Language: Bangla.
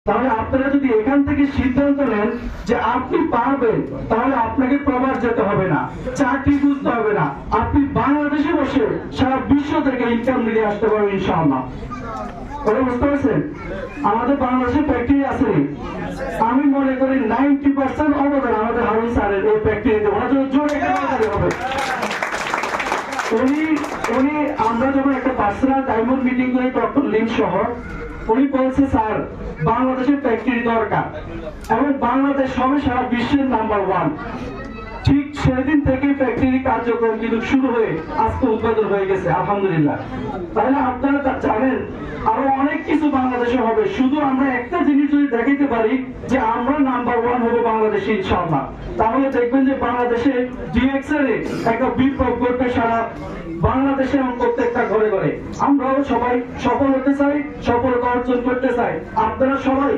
তাহলে আপনারা যদি এখান থেকে সিদ্ধান্ত নেন যে আপনি পারবেন, তাহলে আপনাকে প্রবাস যেতে হবে না, চাকরি খুঁজতে হবে না, আপনি বাংলাদেশে বসে সারা বিশ্ব থেকে ইনকাম নিয়ে আসতে পারবেন ইনশাআল্লাহ। ওরা বুঝতে পারছেন? আমাদের বাংলাদেশে ফ্যাক্টরি আছে, আমি মনে করি 90% অবদান আমাদের হারুন স্যারের এই ফ্যাক্টরিতে। ওনার জন্য জোরে হবে। উনি আমরা যখন একটা পার্সোনাল ডায়মন্ড মিটিং করি ডক্টর লিন সহ, উনি বলছে স্যার বাংলাদেশের ফ্যাক্টরি দরকার এবং বাংলাদেশ হবে সারা বিশ্বের নাম্বার 1। ঠিক সেদিন থেকে ফ্যাক্টরি কার্যক্রম কিন্তু শুরু হয়ে আজকে উদ্বোধন হয়ে গেছে আলহামদুলিল্লাহ। তাহলে আপনারা জানেন আরো অনেক কিছু বাংলাদেশে হবে, শুধু আমরা একটা জিনিস যদি দেখাইতে পারি যে আমরা নাম্বার 1 হবো বাংলাদেশে ইনশাআল্লাহ, তাহলে দেখবেন যে বাংলাদেশে ডিএক্সএল একটা বিপ্লব করবে সারা বাংলাদেশে এবং প্রত্যেকটা ঘরে ঘরে। আমরাও সবাই সফল হতে চাই, সফলতা অর্জন করতে চাই। আপনারা সবাই